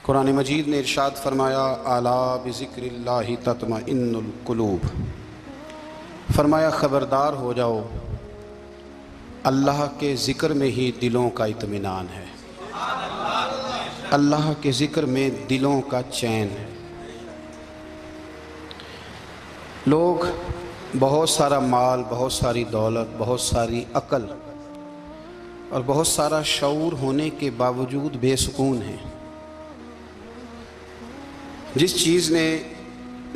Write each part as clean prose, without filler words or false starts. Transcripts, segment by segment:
قرآن مجید نے ارشاد فرمایا الا بذکراللہ تطمئن القلوب، فرمایا خبردار ہو جاؤ، اللہ کے ذکر میں ہی دلوں کا اطمینان ہے، اللہ کے ذکر میں دلوں کا چین ہے۔ لوگ بہت سارا مال، بہت ساری دولت، بہت ساری عقل اور بہت سارا شعور ہونے کے باوجود بے سکون ہیں۔ جس چیز نے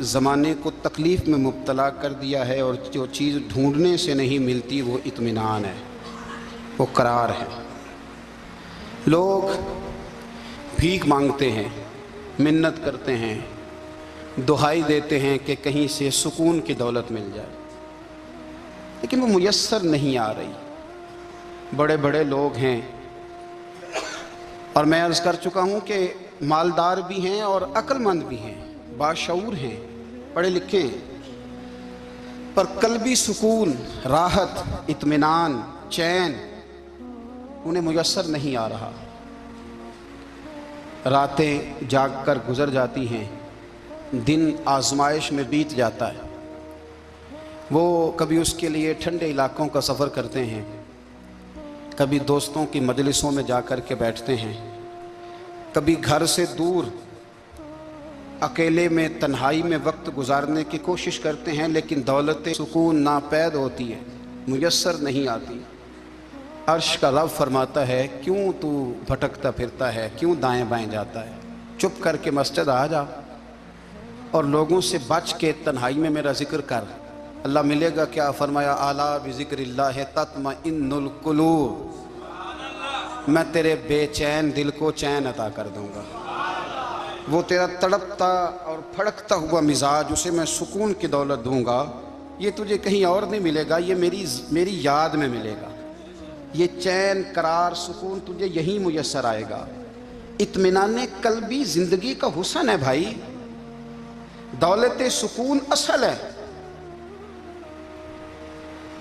زمانے کو تکلیف میں مبتلا کر دیا ہے اور جو چیز ڈھونڈنے سے نہیں ملتی وہ اطمینان ہے، وہ قرار ہے۔ لوگ بھیک مانگتے ہیں، منت کرتے ہیں، دہائی دیتے ہیں کہ کہیں سے سکون کی دولت مل جائے، لیکن وہ میسر نہیں آ رہی۔ بڑے بڑے لوگ ہیں، اور میں عرض کر چکا ہوں کہ مالدار بھی ہیں اور عقل مند بھی ہیں، باشعور ہیں، پڑھے لکھے ہیں، پر قلبی سکون، راحت، اطمینان، چین انہیں میسر نہیں آ رہا۔ راتیں جاگ کر گزر جاتی ہیں، دن آزمائش میں بیت جاتا ہے۔ وہ کبھی اس کے لیے ٹھنڈے علاقوں کا سفر کرتے ہیں، کبھی دوستوں کی مجلسوں میں جا کر کے بیٹھتے ہیں، کبھی گھر سے دور اکیلے میں تنہائی میں وقت گزارنے کی کوشش کرتے ہیں، لیکن دولت سکون ناپید ہوتی ہے، میسر نہیں آتی۔ عرش کا رب فرماتا ہے کیوں تو بھٹکتا پھرتا ہے، کیوں دائیں بائیں جاتا ہے، چپ کر کے مسجد آ جا اور لوگوں سے بچ کے تنہائی میں میرا ذکر کر۔ اللہ ملے گا کیا؟ فرمایا اعلیٰ بذکر اللہ تطمئن القلوب، میں تیرے بے چین دل کو چین عطا کر دوں گا۔ وہ تیرا تڑپتا اور پھڑکتا ہوا مزاج، اسے میں سکون کی دولت دوں گا۔ یہ تجھے کہیں اور نہیں ملے گا، یہ میری یاد میں ملے گا۔ یہ چین، قرار، سکون تجھے یہیں میسر آئے گا۔ اطمینان قلبی زندگی کا حسن ہے بھائی، دولت سکون اصل ہے۔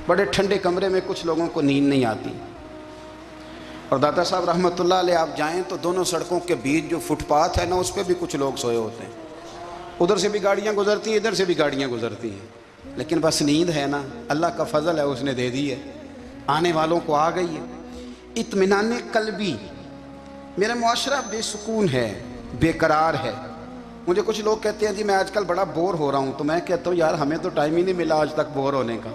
بڑے ٹھنڈے کمرے میں کچھ لوگوں کو نیند نہیں آتی، اور داتا صاحب رحمۃ اللہ علیہ آپ جائیں تو دونوں سڑکوں کے بیچ جو فٹ پاتھ ہے نا، اس پہ بھی کچھ لوگ سوئے ہوتے ہیں۔ ادھر سے بھی گاڑیاں گزرتی ہیں، ادھر سے بھی گاڑیاں گزرتی ہیں، لیکن بس نیند ہے نا، اللہ کا فضل ہے، اس نے دے دی ہے، آنے والوں کو آ گئی ہے۔ اطمینان قلبی، میرا معاشرہ بے سکون ہے، بے قرار ہے۔ مجھے کچھ لوگ کہتے ہیں جی میں آج کل بڑا بور ہو رہا ہوں، تو میں کہتا ہوں یار ہمیں تو ٹائم ہی نہیں ملا آج تک بور ہونے کا،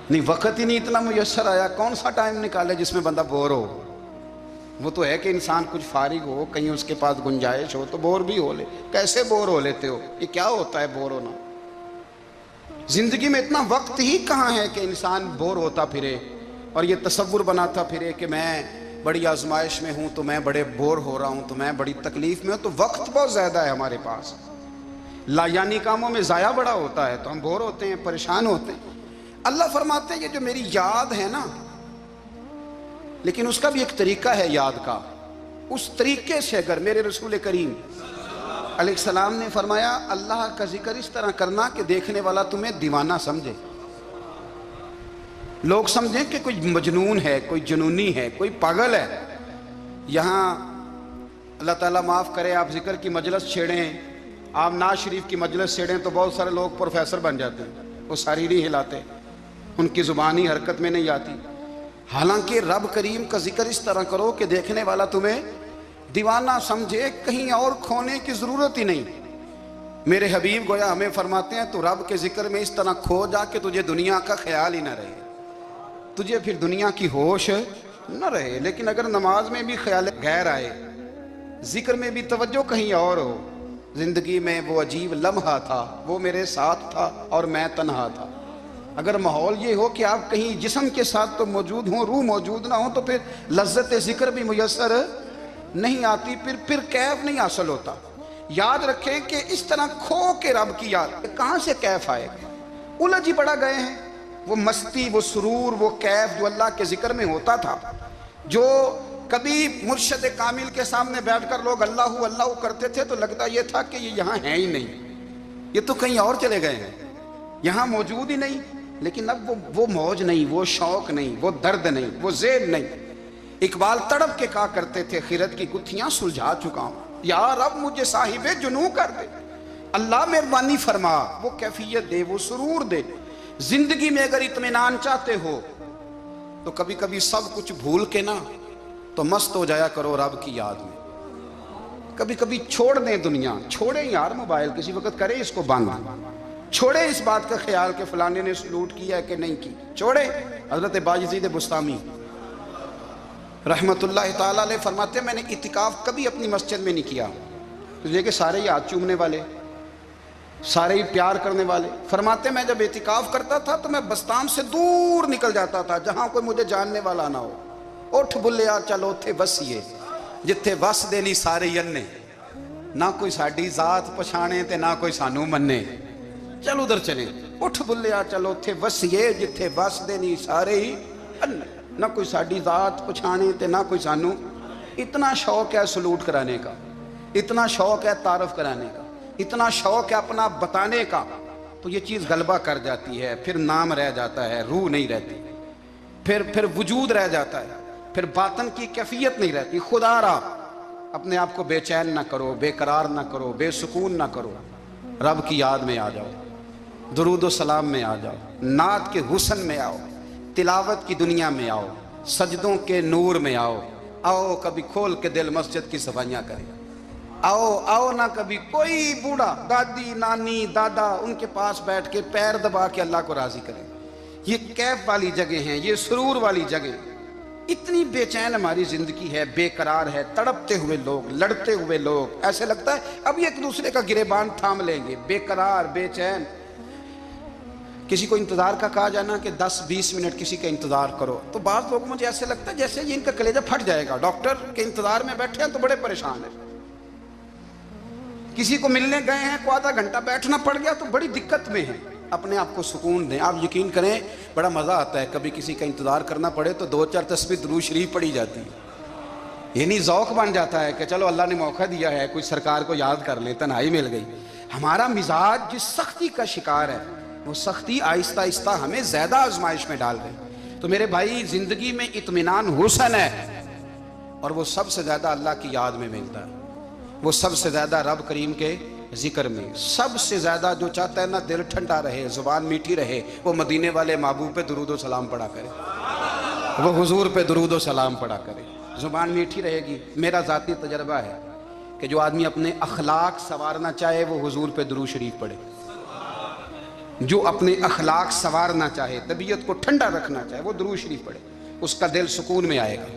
نہیں وقت ہی نہیں اتنا میسر آیا۔ کون سا ٹائم نکالے جس میں بندہ بور ہو؟ وہ تو ہے کہ انسان کچھ فارغ ہو، کہیں اس کے پاس گنجائش ہو تو بور بھی ہو لے۔ کیسے بور ہو لیتے ہو؟ یہ کیا ہوتا ہے بور ہونا؟ زندگی میں اتنا وقت ہی کہاں ہے کہ انسان بور ہوتا پھرے اور یہ تصور بناتا پھرے کہ میں بڑی آزمائش میں ہوں تو میں بڑے بور ہو رہا ہوں، تو میں بڑی تکلیف میں ہوں۔ تو وقت بہت زیادہ ہے ہمارے پاس، لا یعنی کاموں میں ضائع بڑا ہوتا ہے، تو ہم بور ہوتے ہیں، پریشان ہوتے ہیں۔ اللہ فرماتے ہیں یہ جو میری یاد ہے نا، لیکن اس کا بھی ایک طریقہ ہے یاد کا، اس طریقے سے اگر میرے رسول کریم علیہ السلام نے فرمایا اللہ کا ذکر اس طرح کرنا کہ دیکھنے والا تمہیں دیوانہ سمجھے، لوگ سمجھیں کہ کوئی مجنون ہے، کوئی جنونی ہے، کوئی پاگل ہے۔ یہاں اللہ تعالیٰ معاف کرے، آپ ذکر کی مجلس چھیڑیں، آپ ناز شریف کی مجلس چھیڑیں تو بہت سارے لوگ پروفیسر بن جاتے ہیں، وہ ساری نہیں ہلاتے، ان کی زبانی حرکت میں نہیں آتی۔ حالانکہ رب کریم کا ذکر اس طرح کرو کہ دیکھنے والا تمہیں دیوانہ سمجھے، کہیں اور کھونے کی ضرورت ہی نہیں۔ میرے حبیب گویا ہمیں فرماتے ہیں تو رب کے ذکر میں اس طرح کھو جا کہ تجھے دنیا کا خیال ہی نہ رہے، تجھے پھر دنیا کی ہوش نہ رہے۔ لیکن اگر نماز میں بھی خیال غیر آئے، ذکر میں بھی توجہ کہیں اور ہو، زندگی میں وہ عجیب لمحہ تھا، وہ میرے ساتھ تھا اور میں تنہا تھا۔ اگر ماحول یہ ہو کہ آپ کہیں جسم کے ساتھ تو موجود ہوں، روح موجود نہ ہو، تو پھر لذت ذکر بھی میسر نہیں آتی، پھر کیف نہیں حاصل ہوتا۔ یاد رکھیں کہ اس طرح کھو کے رب کی یاد کہاں سے کیف آئے گا؟ الجھ ہی پڑا گئے ہیں۔ وہ مستی، وہ سرور، وہ کیف جو اللہ کے ذکر میں ہوتا تھا، جو کبھی مرشد کامل کے سامنے بیٹھ کر لوگ اللہ اللہ کرتے تھے تو لگتا یہ تھا کہ یہ یہاں ہیں ہی نہیں، یہ تو کہیں اور چلے گئے ہیں، یہاں موجود ہی نہیں۔ لیکن اب وہ موج نہیں، وہ شوق نہیں، وہ درد نہیں، وہ ذیل نہیں۔ اقبال تڑپ کے کہا کرتے تھے خیرت کی گتھیاں سلجھا چکا ہوں، یا رب مجھے صاحب جنوں کر دے، اللہ مہربانی فرما، وہ کیفیت دے، وہ سرور دے۔ زندگی میں اگر اطمینان چاہتے ہو تو کبھی کبھی سب کچھ بھول کے نا تو مست ہو جایا کرو رب کی یاد میں۔ کبھی کبھی چھوڑ دیں دنیا، چھوڑیں یار موبائل، کسی وقت کریں اس کو بند، چھوڑیں اس بات کا خیال کہ فلانے نے سلوٹ کیا ہے کہ نہیں کی، چھوڑیں۔ حضرت باجزید بستامی رحمت اللہ تعالیٰ علیہ فرماتے ہیں میں نے اعتکاف کبھی اپنی مسجد میں نہیں کیا، اس لیے کہ سارے ہی ہاتھ چومنے والے، سارے ہی پیار کرنے والے۔ فرماتے ہیں میں جب اعتکاف کرتا تھا تو میں بستان سے دور نکل جاتا تھا جہاں کوئی مجھے جاننے والا نہ ہو۔ اٹھ بلیا چلو اتھے وسیے جتھے وس دے نہیں سارے ینے، نہ کوئی ساڈی ذات پچھانے تے نہ کوئی سانو منے، چلو ادھر چلیں۔ اٹھ بلیا چلو اتھے وسیے جتھے وس دے نہیں سارے ہی انے، نہ کوئی ساڈی ذات پچھانے تے نہ کوئی سانو۔ اتنا شوق ہے سلوٹ کرانے کا، اتنا شوق ہے تعارف کرانے کا، اتنا شوق ہے اپنا بتانے کا، تو یہ چیز غلبہ کر جاتی ہے، پھر نام رہ جاتا ہے، روح نہیں رہتی، پھر وجود رہ جاتا ہے، پھر باطن کی کیفیت نہیں رہتی۔ خدا را اپنے آپ کو بے چین نہ کرو، بے قرار نہ کرو، بے سکون نہ کرو، رب کی یاد میں آ جاؤ، درود و سلام میں آ جاؤ، نعت کے حسن میں آؤ، تلاوت کی دنیا میں آؤ، سجدوں کے نور میں آؤ، آؤ کبھی کھول کے دل مسجد کی صفائیاں کریں، آؤ نہ کبھی کوئی بوڑھا دادی نانی دادا ان کے پاس بیٹھ کے پیر دبا کے اللہ کو راضی کریں۔ یہ کیف والی جگہ ہیں، یہ سرور والی جگہ۔ اتنی بے چین ہماری زندگی ہے، بے قرار ہے، تڑپتے ہوئے لوگ، لڑتے ہوئے لوگ، ایسے لگتا ہے اب ایک دوسرے کا گریبان تھام لیں گے، بے قرار بے چین۔ کسی کو انتظار کا کہا جانا کہ 10-20 منٹ کسی کا انتظار کرو، تو بعض لوگ مجھے ایسے لگتا ہے جیسے یہ ان کا کلیجہ پھٹ جائے گا، ڈاکٹر کے انتظار میں بیٹھے ہیں تو بڑے پریشان ہیں۔ کسی کو ملنے گئے ہیں کو آدھا گھنٹہ بیٹھنا پڑ گیا تو بڑی دقت میں ہیں۔ اپنے آپ کو سکون دیں۔ آپ یقین کریں بڑا مزہ آتا ہے کبھی کسی کا انتظار کرنا پڑے تو 2-4 تسبیح درود شریف پڑھی جاتی ہے، یعنی ذوق بن جاتا ہے کہ چلو اللہ نے موقع دیا ہے، کوئی سرکار کو یاد کر لیں، تنہائی مل گئی۔ ہمارا مزاج جس سختی کا شکار ہے وہ سختی آہستہ آہستہ ہمیں زیادہ آزمائش میں ڈال گئی۔ تو میرے بھائی زندگی میں اطمینان حسن ہے، اور وہ سب سے زیادہ اللہ کی یاد میں ملتا ہے، وہ سب سے زیادہ رب کریم کے ذکر میں۔ سب سے زیادہ جو چاہتا ہے نا دل ٹھنڈا رہے، زبان میٹھی رہے، وہ مدینے والے محبوب پہ درود و سلام پڑھا کرے، وہ حضور پہ درود و سلام پڑھا کرے، زبان میٹھی رہے گی۔ میرا ذاتی تجربہ ہے کہ جو آدمی اپنے اخلاق سنوارنا چاہے وہ حضور پہ درود شریف پڑھے، جو اپنے اخلاق سنوارنا چاہے، طبیعت کو ٹھنڈا رکھنا چاہے، وہ درود شریف پڑھے، اس کا دل سکون میں آئے گا۔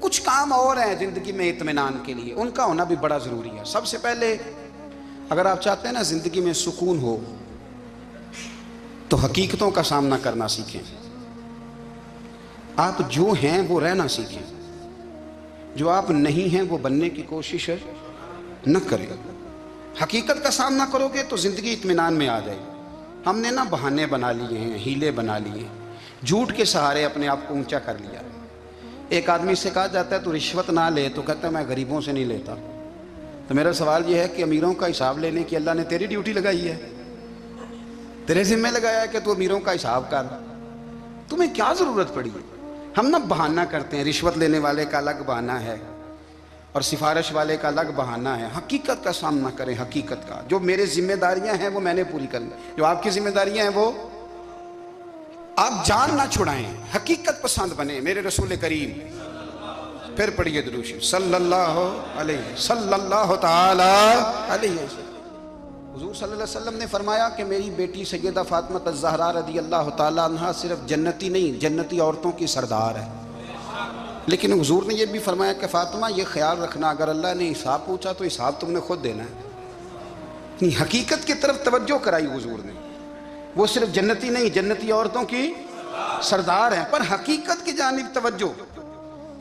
کچھ کام اور ہیں زندگی میں اطمینان کے لیے، ان کا ہونا بھی بڑا ضروری ہے۔ سب سے پہلے اگر آپ چاہتے ہیں نا زندگی میں سکون ہو تو حقیقتوں کا سامنا کرنا سیکھیں۔ آپ جو ہیں وہ رہنا سیکھیں، جو آپ نہیں ہیں وہ بننے کی کوشش نہ کریں۔ حقیقت کا سامنا کرو گے تو زندگی اطمینان میں آ جائے گی۔ ہم نے نا بہانے بنا لیے ہیں، ہیلے بنا لیے ہیں، جھوٹ کے سہارے اپنے آپ کو اونچا کر لیا۔ ایک آدمی سے کہا جاتا ہے تو رشوت نہ لے، تو کہتا ہے میں غریبوں سے نہیں لیتا۔ تو میرا سوال یہ ہے کہ امیروں کا حساب لینے کی اللہ نے تیری ڈیوٹی لگائی ہے، تیرے ذمہ لگایا ہے کہ تو امیروں کا حساب کر، تمہیں کیا ضرورت پڑی ہے؟ ہم نہ بہانہ کرتے ہیں، رشوت لینے والے کا الگ بہانہ ہے اور سفارش والے کا الگ بہانہ ہے۔ حقیقت کا سامنا کریں، حقیقت کا۔ جو میرے ذمہ داریاں ہیں وہ میں نے پوری کرنی، جو آپ کی ذمہ داریاں ہیں وہ آپ جان نہ چھڑائیں، حقیقت پسند بنیں۔ میرے رسول کریم، پھر پڑھیے درود شریف صلی اللہ تعالی علیہ وسلم۔ حضور صلی اللہ علیہ وسلم نے فرمایا کہ میری بیٹی سیدہ فاطمہ الزہرا رضی اللہ تعالی عنہا صرف جنتی نہیں، جنتی عورتوں کی سردار ہے۔ لیکن حضور نے یہ بھی فرمایا کہ فاطمہ یہ خیال رکھنا اگر اللہ نے حساب پوچھا تو حساب تم نے خود دینا ہے۔ حقیقت کی طرف توجہ کرائی حضور نے، وہ صرف جنتی نہیں، جنتی عورتوں کی سردار ہیں، پر حقیقت کی جانب توجہ۔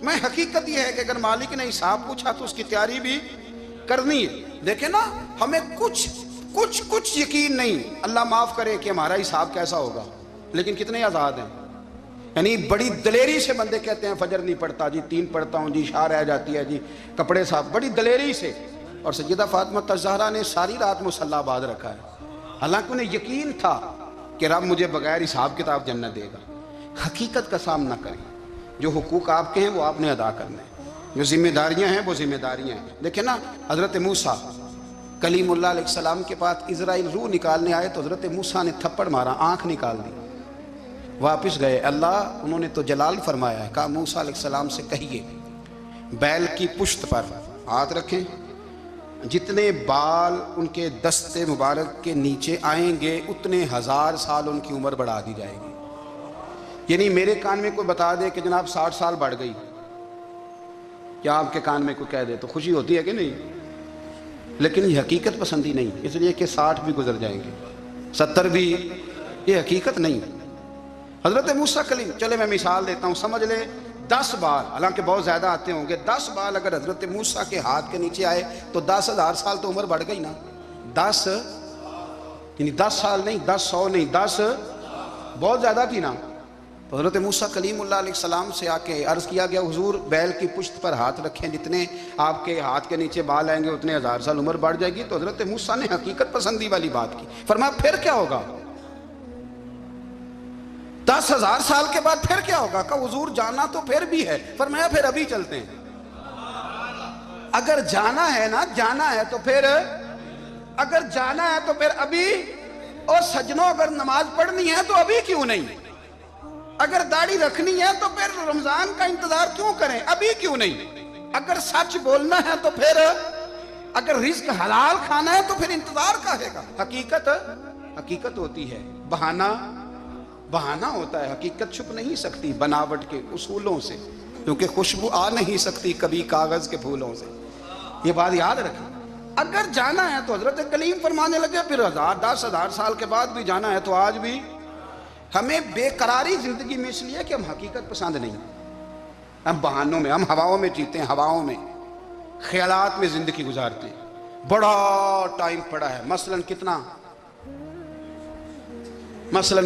میں حقیقت یہ ہے کہ اگر مالک نے حساب پوچھا تو اس کی تیاری بھی کرنی ہے۔ دیکھیں نا ہمیں کچھ یقین نہیں، اللہ معاف کرے کہ ہمارا حساب کیسا ہوگا، لیکن کتنے آزاد ہیں۔ یعنی بڑی دلیری سے بندے کہتے ہیں فجر نہیں پڑھتا جی، 3 پڑھتا ہوں جی، عشاء رہ جاتی ہے جی، کپڑے صاف، بڑی دلیری سے۔ اور سیدہ فاطمہ الزہرا نے ساری رات مصلی باز رکھا ہے، حالانکہ انہیں یقین تھا کہ رب مجھے بغیر حساب کتاب جنت دے گا۔ حقیقت کا سامنا کریں، جو حقوق آپ کے ہیں وہ آپ نے ادا کرنے ہیں۔ جو ذمہ داریاں ہیں وہ ذمہ داریاں ہیں. دیکھیں نا حضرت موسیٰ کلیم اللہ علیہ السلام کے پاس اسرائیل روح نکالنے آئے تو حضرت موسیٰ نے تھپڑ مارا، آنکھ نکال دی، واپس گئے. اللہ انہوں نے تو جلال فرمایا ہے، کہا موسیٰ علیہ السلام سے کہیے بیل کی پشت پر ہاتھ رکھیں، جتنے بال ان کے دستے مبارک کے نیچے آئیں گے اتنے 1000 سال ان کی عمر بڑھا دی جائے گی. یعنی میرے کان میں کوئی بتا دے کہ جناب 60 سال بڑھ گئی، یا آپ کے کان میں کوئی کہہ دے تو خوشی ہوتی ہے کہ نہیں؟ لیکن یہ حقیقت پسندی نہیں، اس لیے کہ 60 بھی گزر جائیں گے، 70 بھی، یہ حقیقت نہیں. حضرت موسیٰ کلیم، چلے میں مثال دیتا ہوں، سمجھ لے 10 بال، حالانکہ بہت زیادہ آتے ہوں گے، 10 بال اگر حضرت موسیٰ کے ہاتھ کے نیچے آئے تو 10,000 سال تو عمر بڑھ گئی نا. 10 یعنی 10 سال نہیں، 10 100 نہیں، 10 بہت زیادہ تھی نا. تو حضرت موسیٰ کلیم اللہ علیہ السلام سے آ کے عرض کیا گیا حضور بیل کی پشت پر ہاتھ رکھیں، جتنے آپ کے ہاتھ کے نیچے بال آئیں گے اتنے 1000 سال عمر بڑھ جائے گی. تو حضرت موسیٰ نے حقیقت پسندی والی بات کی. فرمایا پھر کیا ہوگا؟ 10,000 سال کے بعد پھر کیا ہوگا؟ کہ حضور جانا تو پھر بھی ہے. فرمایا پھر ابھی چلتے ہیں. اگر جانا ہے نا، جانا ہے تو پھر، اگر جانا ہے تو پھر ابھی. اور سجنوں اگر نماز پڑھنی ہے تو ابھی کیوں نہیں؟ اگر داڑھی رکھنی ہے تو پھر رمضان کا انتظار کیوں کریں؟ ابھی کیوں نہیں؟ اگر سچ بولنا ہے تو پھر، اگر رزق حلال کھانا ہے تو پھر انتظار کا ہے گا. حقیقت ہوتی ہے، بہانہ ہوتا ہے. حقیقت چھپ نہیں سکتی بناوٹ کے اصولوں سے، کیونکہ خوشبو آ نہیں سکتی کبھی کاغذ کے پھولوں سے. یہ بات یاد رکھیں. اگر جانا ہے تو حضرت کلیم فرمانے لگے پھر 10,000 سال کے بعد بھی جانا ہے تو آج بھی. ہمیں بے قراری زندگی میں اس لیے کہ ہم حقیقت پسند نہیں، ہم بہانوں میں، ہم ہواؤں میں جیتے ہیں، ہواؤں میں، خیالات میں زندگی گزارتے ہیں. بڑا ٹائم پڑا ہے. مثلاً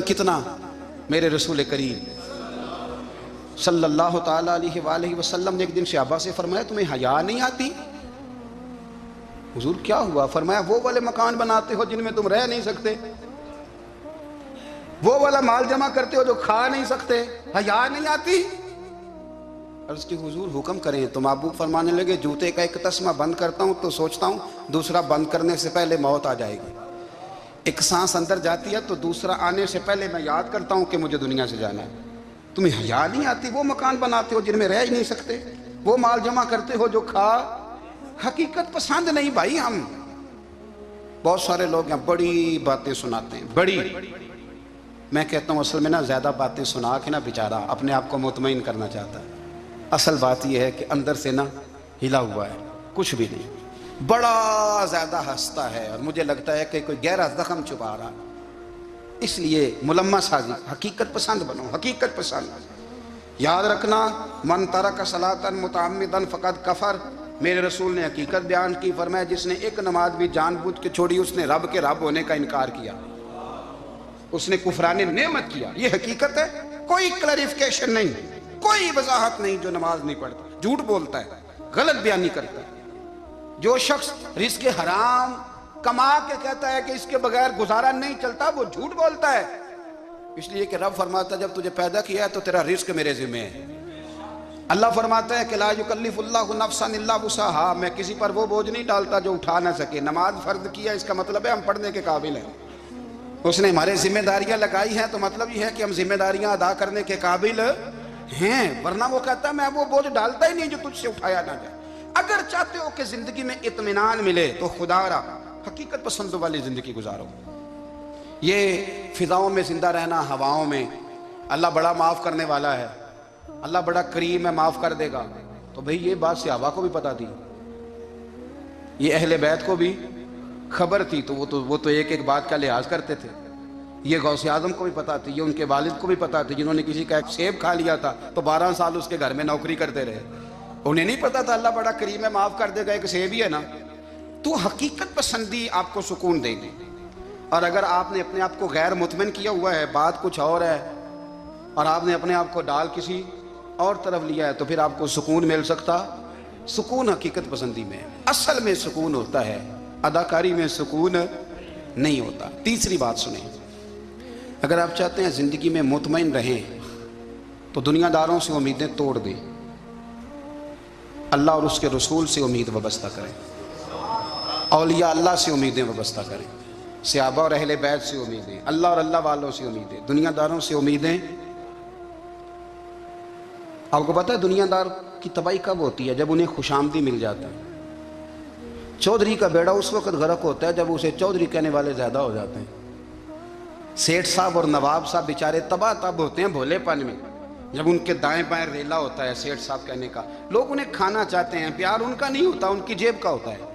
کتنا میرے رسول کریم صلی اللہ تعالیٰ علیہ وآلہ وسلم نے ایک دن صحابہ سے فرمایا تمہیں حیا نہیں آتی؟ حضور کیا ہوا؟ فرمایا وہ والے مکان بناتے ہو جن میں تم رہ نہیں سکتے، وہ والا مال جمع کرتے ہو جو کھا نہیں سکتے، حیا نہیں آتی؟ عرض کی حضور حکم کریں. تو محبوب فرمانے لگے جوتے کا ایک تسمہ بند کرتا ہوں تو سوچتا ہوں دوسرا بند کرنے سے پہلے موت آ جائے گی. ایک سانس اندر جاتی ہے تو دوسرا آنے سے پہلے میں یاد کرتا ہوں کہ مجھے دنیا سے جانا ہے. تمہیں حیا نہیں آتی؟ وہ مکان بناتے ہو جن میں رہ ہی نہیں سکتے، وہ مال جمع کرتے ہو جو کھا. حقیقت پسند نہیں بھائی. ہم بہت سارے لوگ ہیں بڑی باتیں سناتے ہیں، بڑی، میں کہتا ہوں اصل میں نا زیادہ باتیں سنا کے نا بیچارہ اپنے آپ کو مطمئن کرنا چاہتا ہے. اصل بات یہ ہے کہ اندر سے نا ہلا ہوا ہے، کچھ بھی نہیں. بڑا زیادہ ہنستا ہے اور مجھے لگتا ہے کہ کوئی گہرا زخم چھپا رہا. اس لیے ملمہ سازی. حقیقت پسند بنو، حقیقت پسند. یاد رکھنا من ترک صلاۃ متعمدا فقد کفر. میرے رسول نے حقیقت بیان کی. فرمایا جس نے ایک نماز بھی جان بوجھ کے چھوڑی اس نے رب کے رب ہونے کا انکار کیا، اس نے کفران نعمت کیا. یہ حقیقت ہے. کوئی کلیریفیکیشن نہیں، کوئی وضاحت نہیں. جو نماز نہیں پڑھتا جھوٹ بولتا ہے، غلط بیانی کرتا ہے. جو شخص رزق حرام کما کے کہتا ہے کہ اس کے بغیر گزارا نہیں چلتا، وہ جھوٹ بولتا ہے. اس لیے کہ رب فرماتا ہے جب تجھے پیدا کیا ہے تو تیرا رزق میرے ذمہ ہے. اللہ فرماتا ہے کہ لا یکلف اللہ نفسا الا وسعہا، میں کسی پر وہ بوجھ نہیں ڈالتا جو اٹھا نہ سکے. نماز فرض کیا اس کا مطلب ہے ہم پڑھنے کے قابل ہیں. اس نے ہمارے ذمہ داریاں لگائی ہیں تو مطلب یہ ہے کہ ہم ذمہ داریاں ادا کرنے کے قابل ہیں. ورنہ وہ کہتا ہے میں وہ بوجھ ڈالتا ہی نہیں جو تجھ سے اٹھایا نہ جائے. اگر چاہتے ہو کہ زندگی میں اطمینان ملے تو خدا را حقیقت پسندوں والی زندگی گزارو. یہ فضاؤں میں زندہ رہنا، ہواؤں میں. اللہ بڑا معاف کرنے والا ہے، اللہ بڑا کریم ہے، معاف کر دے گا. تو بھئی یہ بات صحابہ کو بھی پتا تھی، یہ اہل بیت کو بھی خبر تھی. تو وہ تو ایک ایک بات کا لحاظ کرتے تھے. یہ غوث اعظم کو بھی پتا تھی، یہ ان کے والد کو بھی پتا تھی جنہوں نے کسی کا ایک سیب کھا لیا تھا تو 12 سال اس کے گھر میں نوکری کرتے رہے. انہیں نہیں پتا تھا اللہ بڑا کریم ہے، معاف کر دے گا، ایک سیب ہی ہے نا. تو حقیقت پسندی آپ کو سکون دے گی. اور اگر آپ نے اپنے آپ کو غیر مطمئن کیا ہوا ہے، بات کچھ اور ہے، اور آپ نے اپنے آپ کو ڈال کسی اور طرف لیا ہے، تو پھر آپ کو سکون مل سکتا. سکون حقیقت پسندی میں، اصل میں سکون ہوتا ہے، اداکاری میں سکون نہیں ہوتا. تیسری بات سنیں، اگر آپ چاہتے ہیں زندگی میں مطمئن رہیں تو دنیا داروں سے امیدیں توڑ دیں. اللہ اور اس کے رسول سے امید وابستہ کریں، اولیاء اللہ سے امیدیں وابستہ کریں، صحابہ اور اہل بیت سے امیدیں، اللہ اور اللہ والوں سے امیدیں، دنیا داروں سے امیدیں۔ آپ کو پتہ ہے دنیا دار کی تباہی کب ہوتی ہے؟ جب انہیں خوش آمدی مل جاتا ہے۔ چودھری کا بیڑا اس وقت غرق ہوتا ہے جب اسے چودھری کہنے والے زیادہ ہو جاتے ہیں۔ سیٹھ صاحب اور نواب صاحب بیچارے تباہ تب ہوتے ہیں بھولے پن میں، جب ان کے دائیں بائیں ریلا ہوتا ہے سیٹھ صاحب کہنے کا، لوگ انہیں کھانا چاہتے ہیں، پیار ان کا نہیں ہوتا، ان کی جیب کا ہوتا ہے،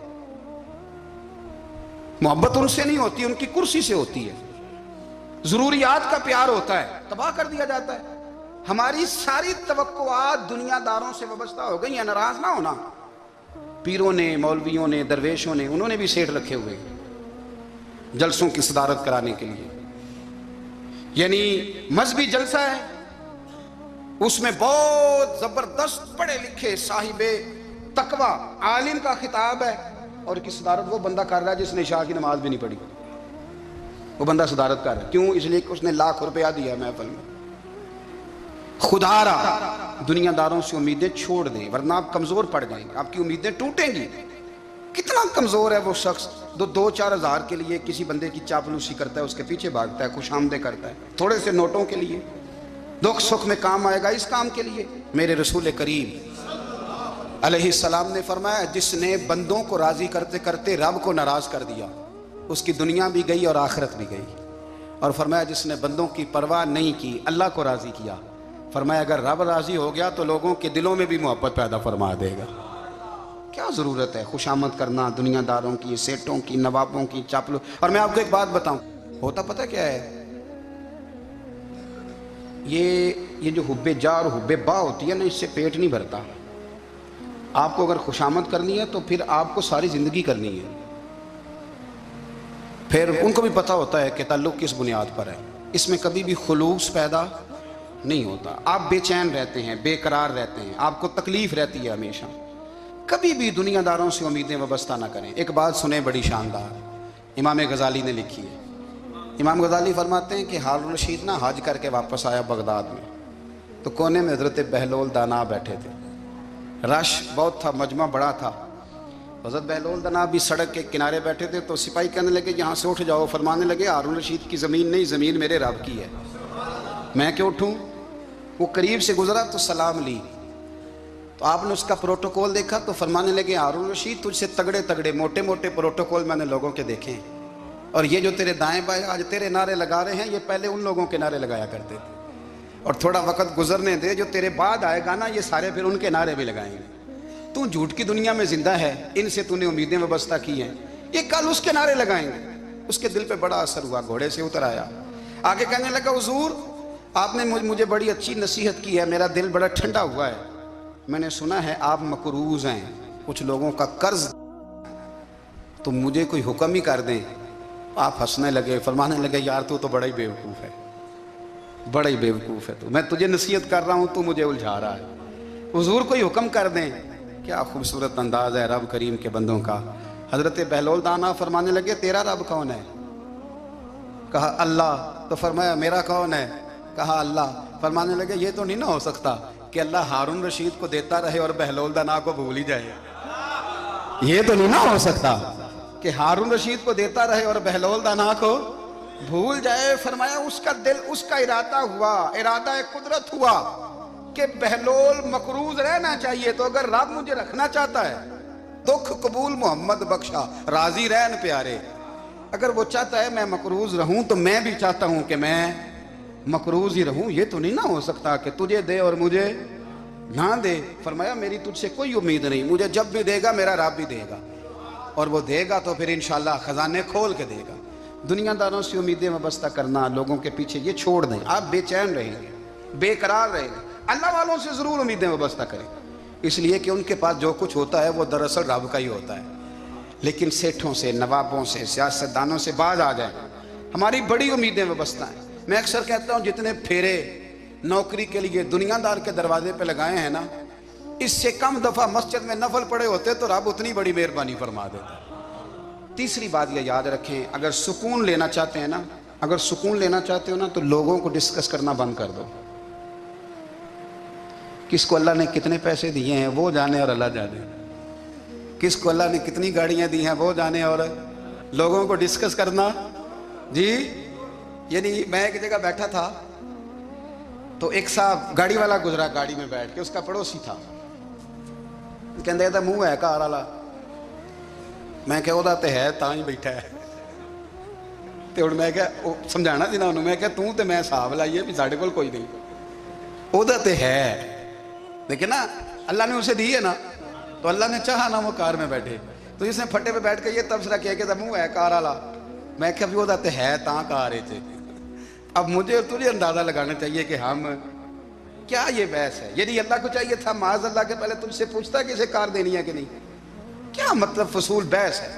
محبت ان سے نہیں ہوتی، ان کی کرسی سے ہوتی ہے، ضروریات کا پیار ہوتا ہے، تباہ کر دیا جاتا ہے۔ ہماری ساری توقعات دنیا داروں سے وابستہ ہو گئی ہیں۔ ناراض نہ ہونا، پیروں نے، مولویوں نے، درویشوں نے، انہوں نے بھی سیٹ رکھے ہوئے جلسوں کی صدارت کرانے کے لیے، یعنی مذہبی جلسہ ہے، اس میں بہت زبردست پڑھے لکھے صاحب تقوی عالم کا خطاب ہے، اور کی صدارت وہ بندہ کر رہا ہے جس نے عشاء کی نماز بھی نہیں پڑھی، وہ بندہ صدارت کر رہا ہے۔ کیوں؟ اس لیے کہ اس نے لاکھ روپیہ دیا محفل میں۔ خدا را دنیا داروں سے امیدیں چھوڑ دیں، ورنہ آپ کمزور پڑ جائیں گے، آپ کی امیدیں ٹوٹیں گی۔ کتنا کمزور ہے وہ شخص دو چار ہزار کے لیے کسی بندے کی چاپلوسی کرتا ہے، اس کے پیچھے بھاگتا ہے، خوش آمدیں کرتا ہے، تھوڑے سے نوٹوں کے لیے، دکھ سکھ میں کام آئے گا اس کام کے لیے۔ میرے رسول کریم علیہ السلام نے فرمایا، جس نے بندوں کو راضی کرتے کرتے رب کو ناراض کر دیا، اس کی دنیا بھی گئی اور آخرت بھی گئی۔ اور فرمایا جس نے بندوں کی پرواہ نہیں کی، اللہ کو راضی کیا، فرمایا اگر رب راضی ہو گیا تو لوگوں کے دلوں میں بھی محبت پیدا فرما دے گا۔ کیا ضرورت ہے خوشامد کرنا دنیا داروں کی، سیٹوں کی، نوابوں کی، چاپلو۔ اور میں آپ کو ایک بات بتاؤں، ہوتا پتہ کیا ہے؟ یہ جو حب جا اور حب با ہوتی ہے نا، اس سے پیٹ نہیں بھرتا۔ آپ کو اگر خوشامد کرنی ہے تو پھر آپ کو ساری زندگی کرنی ہے۔ پھر ان کو بھی پتہ ہوتا ہے کہ تعلق کس بنیاد پر ہے، اس میں کبھی بھی خلوص پیدا نہیں ہوتا۔ آپ بے چین رہتے ہیں، بے قرار رہتے ہیں، آپ کو تکلیف رہتی ہے ہمیشہ۔ کبھی بھی دنیا داروں سے امیدیں وابستہ نہ کریں۔ ایک بات سنیں بڑی شاندار، امام غزالی نے لکھی ہے۔ امام غزالی فرماتے ہیں کہ ہارون الرشید نہ حج کر کے واپس آیا بغداد میں، تو کونے میں حضرت بہلول دانا بیٹھے تھے، رش بہت تھا، مجمع بڑا تھا۔ حضرت بہلول دانا بھی سڑک کے کنارے بیٹھے تھے، تو سپاہی کہنے لگے یہاں سے اٹھ جاؤ، فرمانے لگے ہارون الرشید کی زمین نہیں، زمین میرے رب کی ہے، میں کیوں اٹھوں؟ وہ قریب سے گزرا تو سلام لی، تو آپ نے اس کا پروٹوکول دیکھا تو فرمانے لگے ہارون الرشید تجھ سے تگڑے تگڑے موٹے موٹے پروٹوکول میں نے لوگوں کے دیکھے ہیں، اور یہ جو تیرے دائیں بائیں آج تیرے نعرے لگا رہے ہیں، یہ پہلے ان لوگوں کے نعرے لگایا کرتے تھے، اور تھوڑا وقت گزرنے دے، جو تیرے بعد آئے گا نا یہ سارے پھر ان کے نعرے بھی لگائیں گے۔ تو جھوٹ کی دنیا میں زندہ ہے، ان سے تو نے امیدیں وابستہ کی ہیں، یہ کل اس کے نعرے لگائیں گے۔ اس کے دل پہ بڑا اثر ہوا، گھوڑے سے اتر آیا، آگے کہنے لگا حضور آپ نے مجھے بڑی اچھی نصیحت کی ہے، میرا دل بڑا ٹھنڈا ہوا ہے، میں نے سنا ہے آپ مقروض ہیں، کچھ لوگوں کا قرض، تو مجھے کوئی حکم ہی کر دیں۔ آپ ہنسنے لگے، فرمانے لگے یار تو بڑا ہی بیوقوف ہے، بڑا ہی بیوقوف ہے، تو میں تجھے نصیحت کر رہا ہوں تو مجھے الجھا رہا ہے، حضور کوئی حکم کر دیں۔ کیا خوبصورت انداز ہے رب کریم کے بندوں کا۔ حضرت بہلول دانا فرمانے لگے تیرا رب کون ہے؟ کہا اللہ۔ تو فرمایا میرا کون ہے؟ کہا اللہ۔ فرمانے لگے یہ تو نہیں نہ ہو سکتا کہ اللہ ہارون رشید کو دیتا رہے اور بہلول دانا کو بھول ہی جائے، یہ تو نہیں نہ ہو سکتا کہ ہارون رشید کو دیتا رہے اور بہلول دانا کو بھول جائے۔ فرمایا اس کا دل، اس کا ارادہ ہوا، ارادہ قدرت ہوا کہ بہلول مقروض رہنا چاہیے، تو اگر رب مجھے رکھنا چاہتا ہے، دکھ قبول محمد بخشا راضی رہن پیارے، اگر وہ چاہتا ہے میں مقروض رہوں تو میں بھی چاہتا ہوں کہ میں مقروض ہی رہوں، یہ تو نہیں نہ ہو سکتا کہ تجھے دے اور مجھے نہ دے۔ فرمایا میری تجھ سے کوئی امید نہیں، مجھے جب بھی دے گا میرا رب بھی دے گا، اور وہ دے گا تو پھر انشاءاللہ خزانے کھول کے دے گا۔ دنیا داروں سے امیدیں وابستہ کرنا، لوگوں کے پیچھے، یہ چھوڑ دیں، آپ بے چین رہیں گے، بے قرار رہیں گے۔ اللہ والوں سے ضرور امیدیں وابستہ کریں، اس لیے کہ ان کے پاس جو کچھ ہوتا ہے وہ دراصل رب کا ہی ہوتا ہے۔ لیکن سیٹھوں سے، نوابوں سے، سیاستدانوں سے باز آ جائیں، ہماری بڑی امیدیں وابستہ ہیں۔ میں اکثر کہتا ہوں جتنے پھیرے نوکری کے لیے دنیا دار کے دروازے پہ لگائے ہیں نا، اس سے کم دفعہ مسجد میں نفل پڑے ہوتے تو رب اتنی بڑی مہربانی فرما دیتا۔ تیسری بات یہ یاد رکھیں، اگر سکون لینا چاہتے ہیں نا، اگر سکون لینا چاہتے ہو نا، تو لوگوں کو ڈسکس کرنا بند کر دو، کس کو اللہ نے کتنے پیسے دیے ہیں وہ جانے اور اللہ جانے، کس کو اللہ نے کتنی گاڑیاں دی ہیں وہ جانے، اور لوگوں کو ڈسکس کرنا جی۔ یعنی میں ایک جگہ بیٹھا تھا تو ایک صاحب گاڑی والا گزرا، گاڑی میں بیٹھ کے، اس کا پڑوسی تھا، کہندے دا منہ ہے کار والا، میں کہ وہ تے ہے تاں ہی بیٹھا ہے، تے ہن میں کہ سمجھانا سی نا انہوں، میں کہ توں تے میں حساب لائیے بھی ساڈے کول کوئی نہیں، وہ تے ہے، لیکن نا اللہ نے اسے دی ہے نا، تو اللہ نے چاہا نا وہ کار میں بیٹھے، تو اس نے پھٹے پہ بیٹھ کے یہ تبصرہ کیا کہ منہ ہے کار والا، میں کہ وہ تے ہے تاں کار ہے۔ اب مجھے اور تجھے اندازہ لگانا چاہیے کہ ہم کیا یہ بحث ہے؟ یعنی اللہ کو چاہیے تھا معاذ اللہ کے پہلے تجھ سے پوچھتا کہ اسے کار دینی ہے کہ نہیں، کیا مطلب فضول بحث ہے؟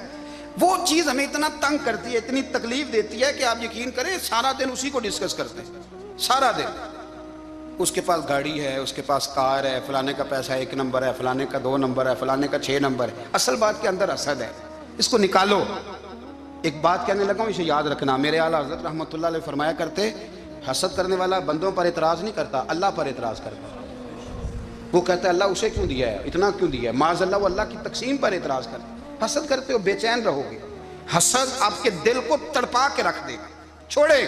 وہ چیز ہمیں اتنا تنگ کرتی ہے، اتنی تکلیف دیتی ہے کہ آپ یقین کریں سارا دن اسی کو ڈسکس کرتے ہیں، سارا دن اس کے پاس گاڑی ہے، اس کے پاس کار ہے، فلانے کا پیسہ 1 نمبر ہے، فلانے کا 2 نمبر ہے، فلانے کا 6 نمبر ہے۔ اصل بات کے اندر حسد ہے، اس کو نکالو۔ ایک بات کہنے لگا ہوں، اسے یاد رکھنا، میرے اعلیٰ حضرت رحمۃ اللہ علیہ فرمایا کرتے، حسد کرنے والا بندوں پر اعتراض نہیں کرتا، اللہ پر اعتراض کرتا۔ وہ کہتا ہے اللہ اسے کیوں دیا ہے، اتنا کیوں دیا ہے، معاذ اللہ وہ اللہ کی تقسیم پر اعتراض کرتا ہے۔ حسد کرتے ہو بے چین رہو گے، حسد آپ کے دل کو تڑپا کے رکھ دے گا، چھوڑے۔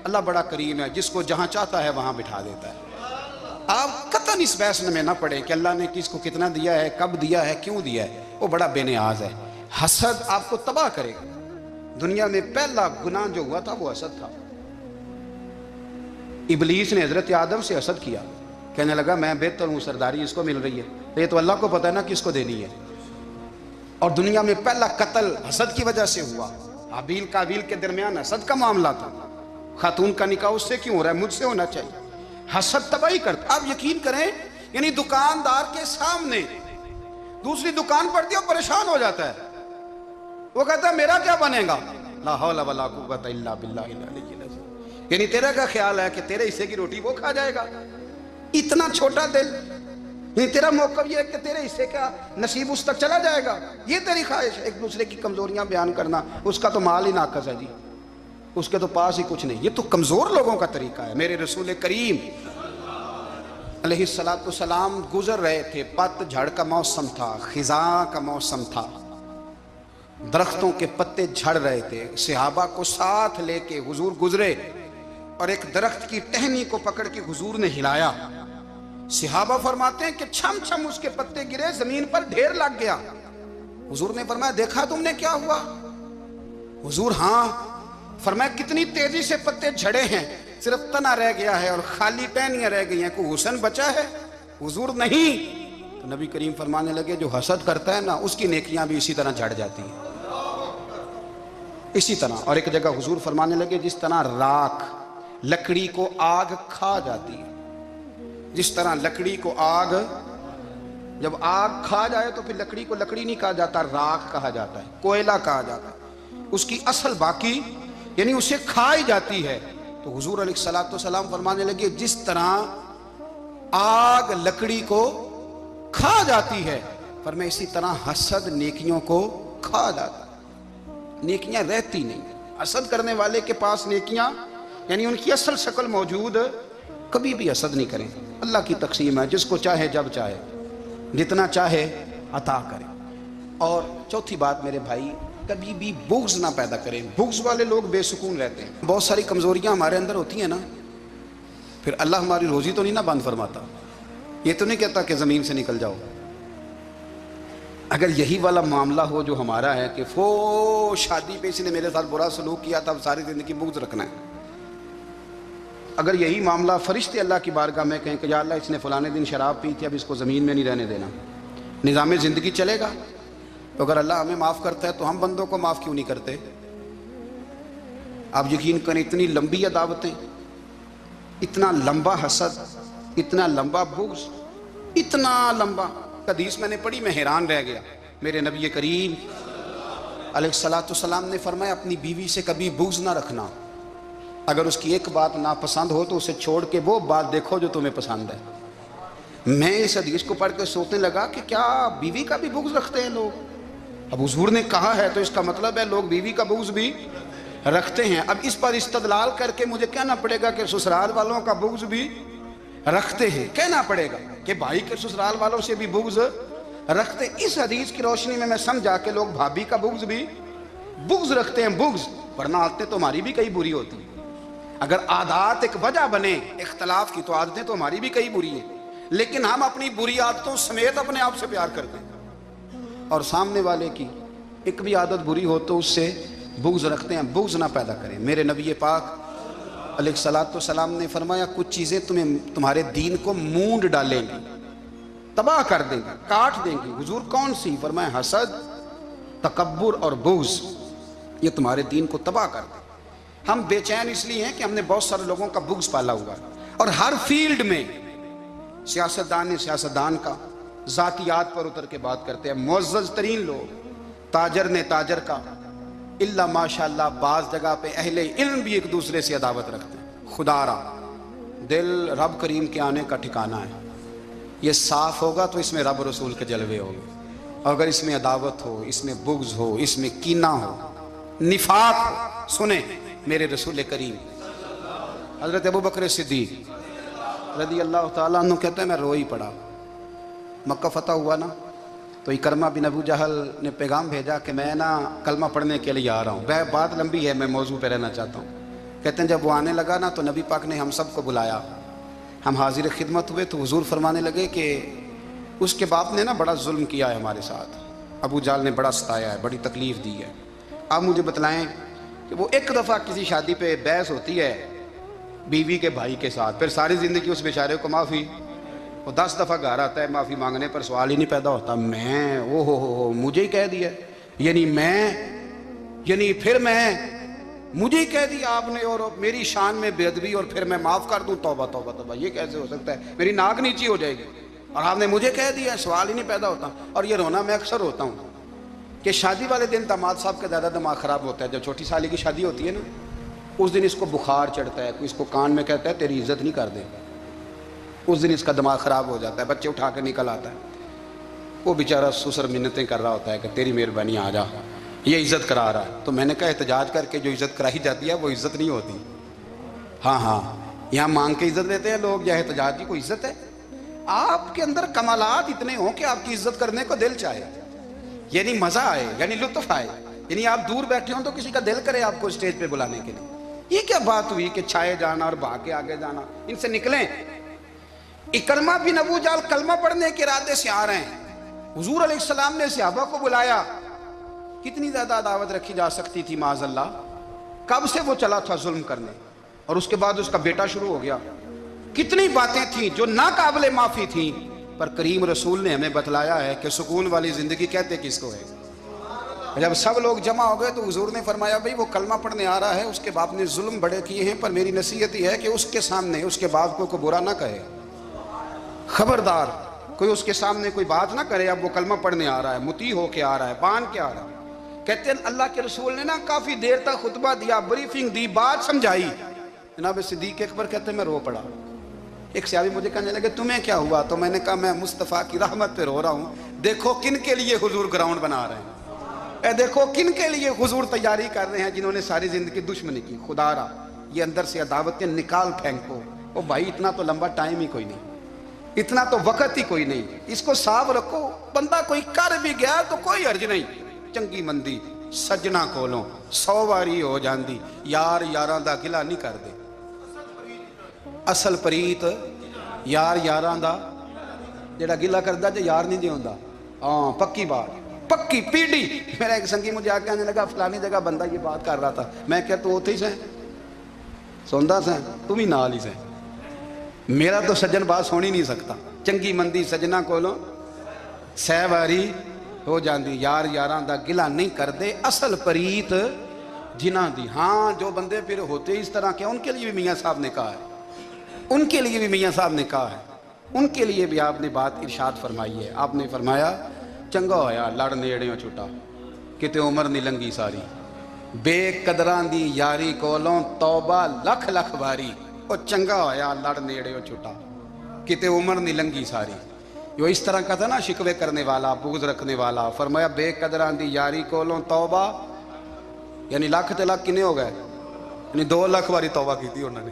اللہ بڑا کریم ہے، جس کو جہاں چاہتا ہے وہاں بٹھا دیتا ہے۔ آپ قطعاً اس بحث میں نہ پڑیں کہ اللہ نے کس کو کتنا دیا ہے، کب دیا ہے، کیوں دیا ہے، وہ بڑا بے نیاز ہے۔ حسد آپ کو تباہ کرے گا۔ دنیا میں پہلا گناہ جو ہوا تھا وہ حسد تھا۔ ابلیس نے حضرت آدم سے حسد کیا، کہنے لگا میں بہتر ہوں، سرداری اس کو مل رہی ہے، یہ تو اللہ کو پتہ ہے نا کس کو دینی ہے۔ اور دنیا میں پہلا قتل حسد کی وجہ سے ہوا، حابیل قابیل کے درمیان حسد کا معاملہ تھا، خاتون کا نکاح اس سے کیوں ہو رہا ہے، مجھ سے ہونا چاہیے۔ حسد تباہی کرتا۔ آپ یقین کریں، یعنی دکاندار کے سامنے دوسری دکان پڑتی ہے اور پریشان ہو جاتا ہے، وہ کہتا ہے میرا کیا بنے گا، لا حول ولا قوت الا باللہ العلی العظیم۔ یعنی تیرا کا خیال ہے کہ تیرے حصے کی روٹی وہ کھا جائے گا، اتنا چھوٹا دل، یعنی تیرا موقف یہ ہے کہ تیرے حصے کا نصیب اس تک چلا جائے گا، یہ تیری خواہش ہے۔ ایک دوسرے کی کمزوریاں بیان کرنا، اس کا تو مال ہی ناقص ہے جی، اس کے تو پاس ہی کچھ نہیں، یہ تو کمزور لوگوں کا طریقہ ہے۔ میرے رسول کریم علیہ السلام گزر رہے تھے، پت جھڑ کا موسم تھا، خزاں کا موسم تھا، درختوں کے پتے جھڑ رہے تھے، صحابہ کو ساتھ لے کے حضور گزرے اور ایک درخت کی ٹہنی کو پکڑ کے حضور نے ہلایا۔ صحابہ فرماتے ہیں کہ چھم چھم اس کے پتے گرے، زمین پر ڈھیر لگ گیا۔ حضور نے فرمایا دیکھا تم نے کیا ہوا؟ حضور ہاں۔ فرمایا کتنی تیزی سے پتے جھڑے ہیں، صرف تنا رہ گیا ہے اور خالی ٹہنیاں رہ گئی ہیں، کوئی حسن بچا ہے؟ حضور نہیں۔ تو نبی کریم فرمانے لگے جو حسد کرتا ہے نا اس کی نیکیاں بھی اسی طرح جھڑ جاتی ہیں، اسی طرح۔ اور ایک جگہ حضور فرمانے لگے جس طرح راکھ لکڑی کو آگ کھا جاتی ہے، جس طرح لکڑی کو آگ، جب آگ کھا جائے تو پھر لکڑی کو لکڑی نہیں کہا جاتا، راکھ کہا جاتا ہے، کوئلہ کہا جاتا ہے، اس کی اصل باقی یعنی اسے کھائی جاتی ہے۔ تو حضور علیہ السلام فرمانے لگے جس طرح آگ لکڑی کو کھا جاتی ہے، فرمایا اسی طرح حسد نیکیوں کو کھا جاتا ہے، نیکیاں رہتی نہیں۔ حسد کرنے والے کے پاس نیکیاں یعنی ان کی اصل شکل موجود، کبھی بھی حسد نہیں کریں۔ اللہ کی تقسیم ہے، جس کو چاہے جب چاہے جتنا چاہے عطا کرے۔ اور چوتھی بات میرے بھائی، کبھی بھی بغض نہ پیدا کریں۔ بغض والے لوگ بے سکون رہتے ہیں۔ بہت ساری کمزوریاں ہمارے اندر ہوتی ہیں نا، پھر اللہ ہماری روزی تو نہیں نہ بند فرماتا، یہ تو نہیں کہتا کہ زمین سے نکل جاؤ۔ اگر یہی والا معاملہ ہو جو ہمارا ہے کہ شادی پہ اس نے میرے ساتھ برا سلوک کیا تھا، اب ساری زندگی بغض رکھنا ہے۔ اگر یہی معاملہ فرشتے اللہ کی بارگاہ میں کہیں کہ یا اللہ اس نے فلانے دن شراب پی تھی، اب اس کو زمین میں نہیں رہنے دینا، نظام زندگی چلے گا؟ تو اگر اللہ ہمیں معاف کرتا ہے تو ہم بندوں کو معاف کیوں نہیں کرتے؟ آپ یقین کریں اتنی لمبی عداوتیں، اتنا لمبا حسد، اتنا لمبا بغض، اتنا لمبا۔ حدیث میں نے پڑھی، میں حیران رہ گیا۔ میرے نبی کریم علیہ السلام نے فرمایا اپنی بیوی سے کبھی بغض نہ رکھنا، اگر اس کی ایک بات ناپسند ہو تو اسے چھوڑ کے وہ بات دیکھو جو تمہیں پسند ہے۔ میں اس حدیث کو پڑھ کے سوچنے لگا کہ کیا بیوی کا بھی بغض رکھتے ہیں لوگ؟ اب حضور نے کہا ہے تو اس کا مطلب ہے لوگ بیوی کا بغض بھی رکھتے ہیں۔ اب اس پر استدلال کر کے مجھے کہنا پڑے گا کہ سسرال والوں کا بغض بھی رکھتے ہیں، کہنا پڑے گا۔ کہ بھائی کے سسرال والوں سے بھی بغض رکھتے. اس حدیث کی روشنی میں سمجھا کہ لوگ بھابھی کا بغض رکھتے ہیں. بغض ورنہ عادتیں تو ہماری بھی کئی بری ہوتی ہیں. اگر عادات ایک وجہ بنے اختلاف کی تو عادتیں تو ہماری بھی کئی بری ہیں، لیکن ہم اپنی بری عادتوں سمیت اپنے آپ سے پیار کرتے ہیں، اور سامنے والے کی ایک بھی عادت بری ہو تو اس سے بغض رکھتے ہیں. بغض نہ پیدا کریں. میرے نبی پاک علیہ الصلوۃ والسلام نے فرمایا کچھ چیزیں تمہارے دین کو مونڈ ڈالیں گی، تباہ کر دیں گی، کاٹ دیں گی. حضور کون سی؟ فرمایا حسد، تکبر اور بغض. یہ تمہارے دین کو تباہ کر دیں. ہم بے چین اس لیے ہیں کہ ہم نے بہت سارے لوگوں کا بغض پالا ہوا ہے، اور ہر فیلڈ میں سیاستدان نے سیاستدان کا، ذاتیات پر اتر کے بات کرتے ہیں، معزز ترین لوگ، تاجر نے تاجر کا، اللہ ماشاءاللہ بعض جگہ پہ اہل علم بھی ایک دوسرے سے عداوت رکھتے ہیں. خدا را دل رب کریم کے آنے کا ٹھکانہ ہے. یہ صاف ہوگا تو اس میں رب رسول کے جلوے ہوں گے. اگر اس میں عداوت ہو، اس میں بغض ہو، اس میں کینہ ہو، نفاق ہو. سنیں میرے رسول کریم حضرت ابوبکر صدیق رضی اللہ تعالیٰ عنہ کہتے ہیں میں رو ہی پڑا. مکہ فتح ہوا نا تو اکرمہ بن ابو جہل نے پیغام بھیجا کہ میں نا کلمہ پڑھنے کے لیے آ رہا ہوں. بات لمبی ہے، میں موضوع پہ رہنا چاہتا ہوں. کہتے ہیں جب وہ آنے لگا نا تو نبی پاک نے ہم سب کو بلایا. ہم حاضر خدمت ہوئے تو حضور فرمانے لگے کہ اس کے باپ نے نا بڑا ظلم کیا ہے ہمارے ساتھ. ابو جہل نے بڑا ستایا ہے، بڑی تکلیف دی ہے. آپ مجھے بتلائیں کہ وہ ایک دفعہ کسی شادی پہ بحث ہوتی ہے بیوی کے بھائی کے ساتھ، پھر ساری زندگی اس بیچارے کو معافی. وہ 10 دفعہ گھر آتا ہے معافی مانگنے پر سوال ہی نہیں پیدا ہوتا. میں او ہو مجھے ہی کہہ دیا، یعنی پھر مجھے ہی کہہ دیا آپ نے، اور میری شان میں بے ادبی، اور پھر میں معاف کر دوں. توبہ توبہ توبہ، یہ کیسے ہو سکتا ہے؟ میری ناک نیچی ہو جائے گی، اور آپ نے مجھے کہہ دیا. سوال ہی نہیں پیدا ہوتا. اور یہ رونا میں اکثر ہوتا ہوں کہ شادی والے دن داماد صاحب کا زیادہ دماغ خراب ہوتا ہے. جب چھوٹی سالی کی شادی ہوتی ہے نا اس دن اس کو بخار چڑھتا ہے، کوئی اس کو کان میں کہتا ہے تیری عزت نہیں کر دے. اس دن اس کا دماغ خراب ہو جاتا ہے، بچے اٹھا کے نکل آتا ہے. وہ بیچارہ سسر منتیں کر رہا ہوتا ہے کہ تیری مہربانی آ جا، یہ عزت کرا رہا ہے. تو میں نے کہا احتجاج کر کے جو عزت کرائی جاتی ہے وہ عزت نہیں ہوتی. ہاں یہاں مانگ کے عزت دیتے ہیں لوگ، یا احتجاج کی کوئی عزت ہے؟ آپ کے اندر کمالات اتنے ہوں کہ آپ کی عزت کرنے کو دل چاہے، یعنی مزہ آئے، یعنی لطف آئے، یعنی آپ دور بیٹھے ہوں تو کسی کا دل کرے آپ کو اسٹیج پہ بلانے کے لیے. یہ کیا بات ہوئی کہ چھائے جانا اور بھاگ کے آگے جانا؟ ان سے نکلیں. اکرمہ بن ابو جہل کلمہ پڑھنے کے ارادے سے آ رہے ہیں. حضور علیہ السلام نے صحابہ کو بلایا. کتنی زیادہ دعوت رکھی جا سکتی تھی معاذ اللہ. کب سے وہ چلا تھا ظلم کرنے، اور اس کے بعد اس کا بیٹا شروع ہو گیا. کتنی باتیں تھیں جو ناقابل معافی تھیں، پر کریم رسول نے ہمیں بتلایا ہے کہ سکون والی زندگی کہتے کس کو ہے. جب سب لوگ جمع ہو گئے تو حضور نے فرمایا بھئی وہ کلمہ پڑھنے آ رہا ہے، اس کے باپ نے ظلم بڑے کیے ہیں، پر میری نصیحت یہ ہے کہ اس کے سامنے اس کے باپ کو کوئی برا نہ کہے. خبردار کوئی اس کے سامنے کوئی بات نہ کرے. اب وہ کلمہ پڑھنے آ رہا ہے، مطیع ہو کے آ رہا ہے، بان کے آ رہا ہے. کہتے ہیں اللہ کے رسول نے نا کافی دیر تک خطبہ دیا، بریفنگ دی، بات سمجھائی. جناب صدیق اکبر کہتے ہیں میں رو پڑا. ایک صحابی مجھے کہنے لگے تمہیں کیا ہوا؟ تو میں نے کہا میں مصطفیٰ کی رحمت پہ رو رہا ہوں. دیکھو کن کے لیے حضور گراؤنڈ بنا رہے ہیں، اے دیکھو کن کے لیے حضور تیاری کر رہے ہیں، جنہوں نے ساری زندگی دشمنی کی. خدا را یہ اندر سے عداوتیں نکال پھینکو. او بھائی اتنا تو لمبا ٹائم ہی کوئی نہیں، اتنا تو وقت ہی کوئی نہیں. اس کو صاف رکھو. بندہ کوئی کر بھی گیا تو کوئی حرج نہیں. چنگی مندی سجنا کولوں 100 واری ہو جاندی، یار یاراں دا گلا نہیں کر دے. اصل پریت یار یاراں دا جڑا گلا کردا جے یار نہیں جیوندا. ہاں پکی بات، پکی پیڑی. میرا ایک سنگی مجھے آ کے آنے لگا فلانی جگہ بندہ یہ بات کر رہا تھا. میں کہا تو اوتھے ہی سیں سوندا سیں، تم ہی نال ہی سیں. میرا تو سجن بات سونی نہیں سکتا. چنگی مندی سجنا کولوں 100 واری ہو جاندی، یار یاراں دا گلا نہیں کر دے. اصل پریت جنہاں دی. ہاں جو بندے پھر ہوتے اس طرح کے ان کے لیے بھی میاں صاحب نے کہا ہے، ان کے لیے بھی میاں صاحب نے کہا ہے، ان کے لیے بھی آپ نے بات ارشاد فرمائی ہے. آپ نے فرمایا چنگا ہویا لڑ نیڑیوں چھٹا، کتے عمر نہیں لنگی ساری. بے قدران دی یاری کولوں توبہ لکھ لکھ باری. او چنگا ہویا لڑ نیڑیوں چھٹا، کتے عمر نہیں لنگی ساری. جو اس طرح کا تھا نا شکوے کرنے والا، بغض رکھنے والا. فرمایا بے قدران دی یاری کولوں توبہ، یعنی لاکھ تے لاکھ کنے ہو گئے؟ یعنی 2 لاکھ باری توبہ کی تھی انہوں نے،